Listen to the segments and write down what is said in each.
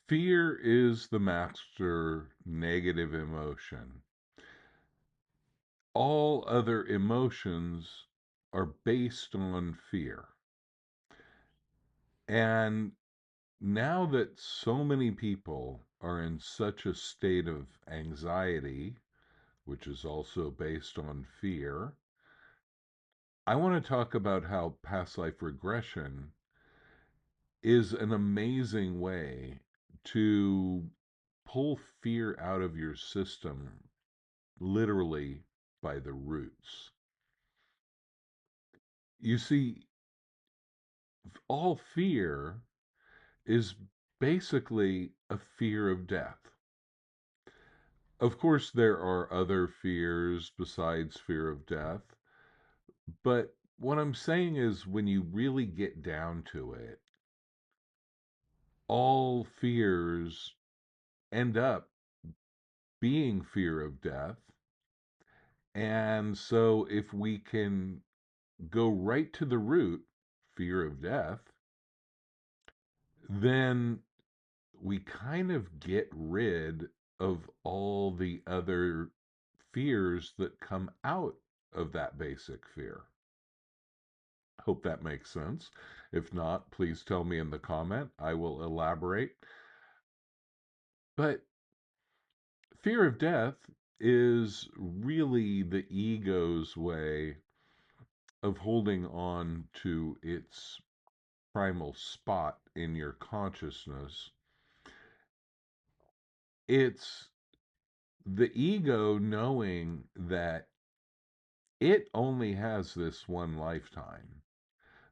Fear is the master negative emotion. All other emotions are based on fear. And now that so many people are in such a state of anxiety, which is also based on fear, I want to talk about how past life regression is an amazing way to pull fear out of your system, literally by the roots. You see, all fear is basically a fear of death. Of course, there are other fears besides fear of death, but what I'm saying is when you really get down to it, all fears end up being fear of death. And so if we can go right to the root, fear of death, then we kind of get rid of all the other fears that come out of that basic fear. Hope that makes sense. If not, please tell me in the comment. I will elaborate. But fear of death is really the ego's way of holding on to its primal spot in your consciousness. It's the ego knowing that it only has this one lifetime.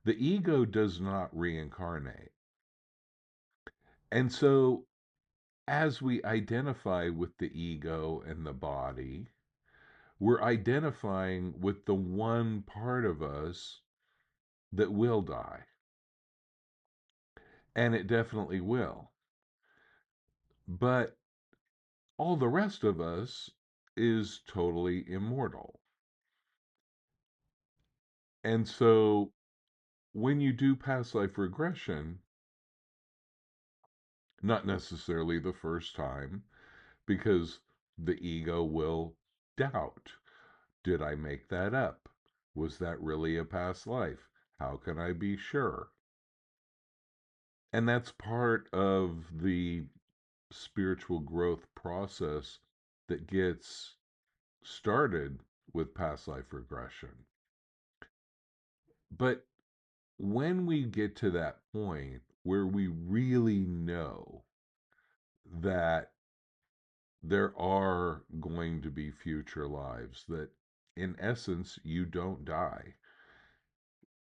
The ego does not reincarnate. And so, as we identify with the ego and the body, we're identifying with the one part of us that will die. And it definitely will. But all the rest of us is totally immortal. And so, when you do past life regression, not necessarily the first time, because the ego will doubt. Did I make that up? Was that really a past life? How can I be sure? And that's part of the spiritual growth process that gets started with past life regression. But when we get to that point where we really know that there are going to be future lives, that in essence, you don't die.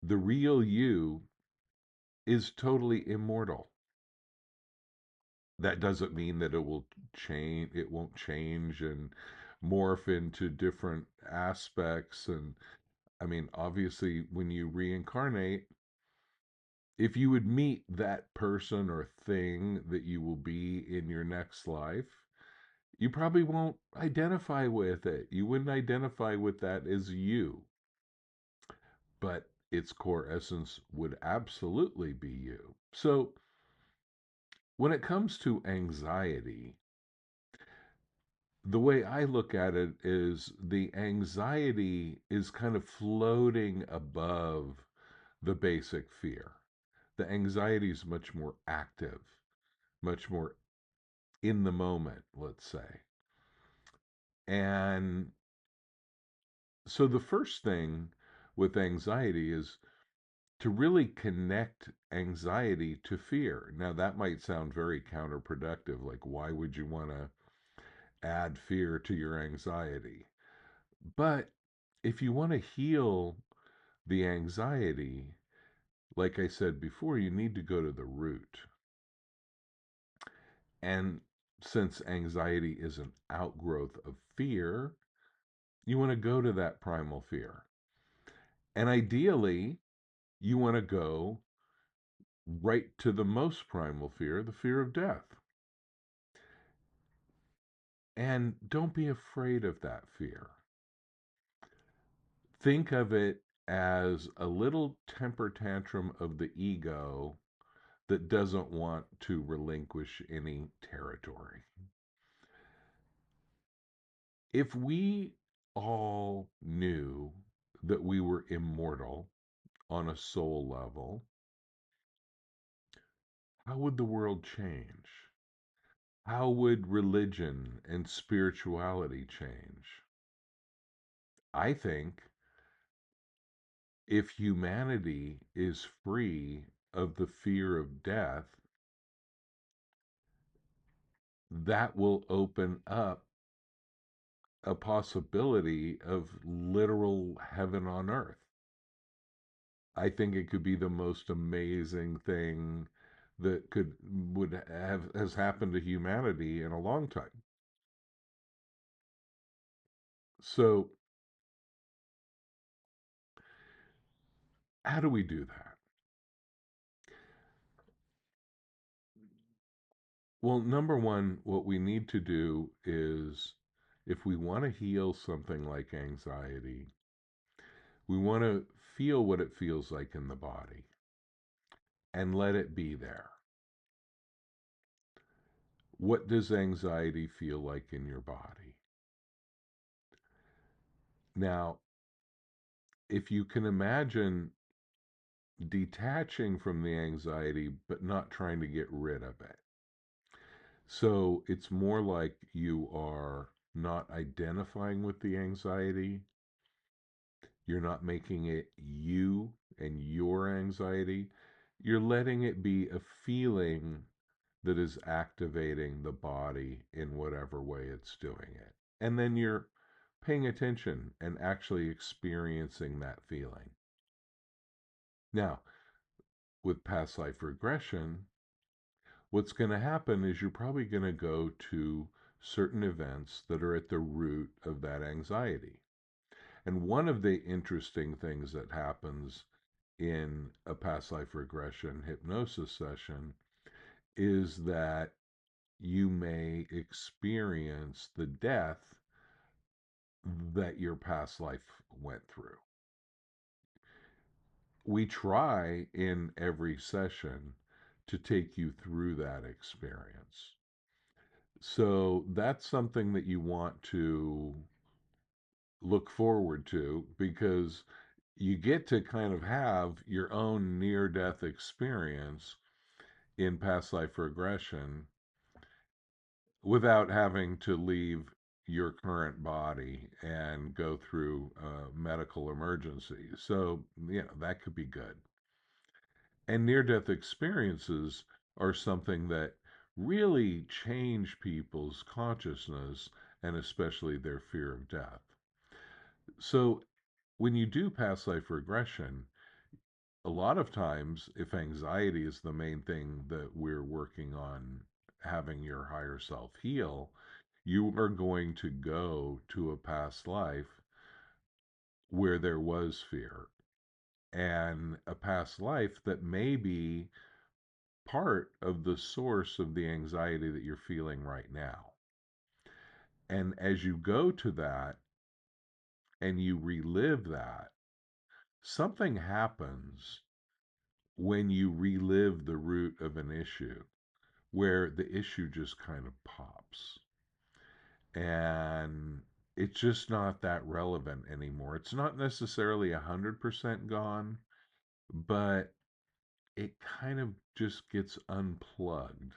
The real you is totally immortal. That doesn't mean that it won't change and morph into different aspects. And I mean, obviously, when you reincarnate, if you would meet that person or thing that you will be in your next life, you probably won't identify with it. You wouldn't identify with that as you, but its core essence would absolutely be you. So, when it comes to anxiety, the way I look at it is the anxiety is kind of floating above the basic fear. The anxiety is much more active, much more in the moment, let's say. And so the first thing with anxiety is to really connect anxiety to fear. Now, that might sound very counterproductive. Like, why would you want to add fear to your anxiety? But if you want to heal the anxiety, like I said before, you need to go to the root. And since anxiety is an outgrowth of fear, you want to go to that primal fear. And ideally, you want to go right to the most primal fear, the fear of death. And don't be afraid of that fear. Think of it as a little temper tantrum of the ego that doesn't want to relinquish any territory. If we all knew that we were immortal on a soul level, how would the world change? How would religion and spirituality change? I think if humanity is free of the fear of death, that will open up a possibility of literal heaven on earth. I think it could be the most amazing thing that could would have has happened to humanity in a long time. So, how do we do that? Well, number one, what we need to do is if we want to heal something like anxiety, we want to feel what it feels like in the body and let it be there. What does anxiety feel like in your body? Now, if you can imagine detaching from the anxiety, but not trying to get rid of it. So it's more like you are not identifying with the anxiety. You're not making it you and your anxiety. You're letting it be a feeling that is activating the body in whatever way it's doing it. And then you're paying attention and actually experiencing that feeling. Now, with past life regression, what's going to happen is you're probably going to go to certain events that are at the root of that anxiety. And one of the interesting things that happens in a past life regression hypnosis session is that you may experience the death that your past life went through. We try in every session to take you through that experience. So that's something that you want to look forward to because you get to kind of have your own near death experience in past life regression without having to leave your current body and go through a medical emergency. So, that could be good. And near death experiences are something that really change people's consciousness and especially their fear of death. So, when you do past life regression, a lot of times, if anxiety is the main thing that we're working on having your higher self heal, you are going to go to a past life where there was fear and a past life that may be part of the source of the anxiety that you're feeling right now. And as you go to that and you relive that, something happens when you relive the root of an issue where the issue just kind of pops. And it's just not that relevant anymore. It's not necessarily 100% gone, but it kind of just gets unplugged.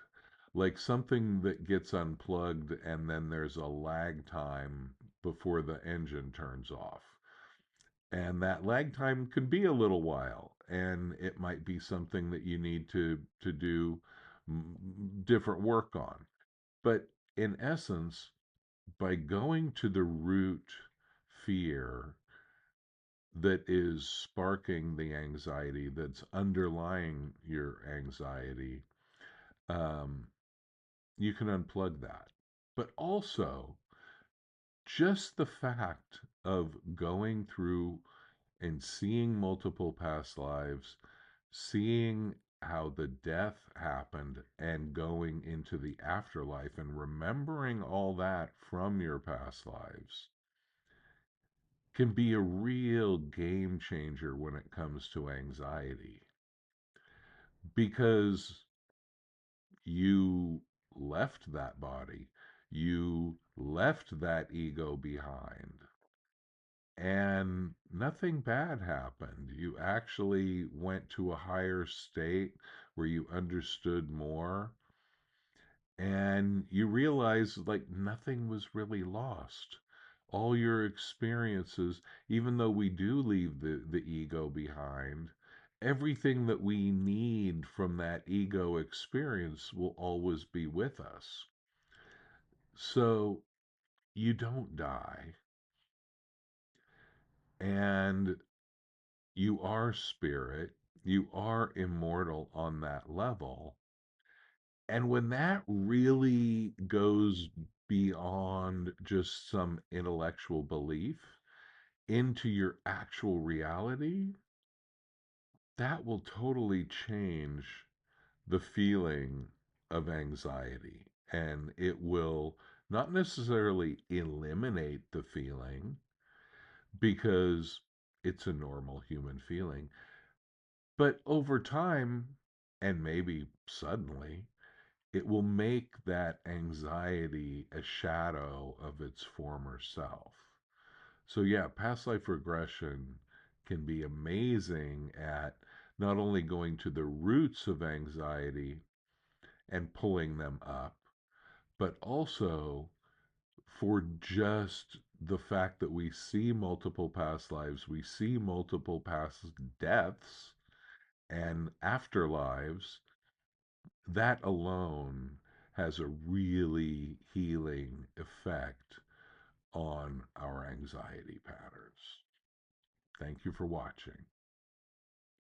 Like something that gets unplugged and then there's a lag time before the engine turns off. And that lag time could be a little while, and it might be something that you need to do different work on. But in essence, by going to the root fear that is sparking the anxiety, that's underlying your anxiety, um, you can unplug that. But also, just the fact of going through and seeing multiple past lives, seeing how the death happened, and going into the afterlife and remembering all that from your past lives can be a real game changer when it comes to anxiety. because you left that body, you left that ego behind, and nothing bad happened. You actually went to a higher state where you understood more, and you realize like nothing was really lost. All your experiences, even though we do leave the ego behind, everything that we need from that ego experience will always be with us. So you don't die, and you are spirit, you are immortal on that level. And when that really goes beyond just some intellectual belief into your actual reality, that will totally change the feeling of anxiety. And it will not necessarily eliminate the feeling because it's a normal human feeling, but over time, and maybe suddenly, it will make that anxiety a shadow of its former self. So, yeah, past life regression can be amazing at not only going to the roots of anxiety and pulling them up, but also for just the fact that we see multiple past lives, we see multiple past deaths and afterlives, that alone has a really healing effect on our anxiety patterns. Thank you for watching.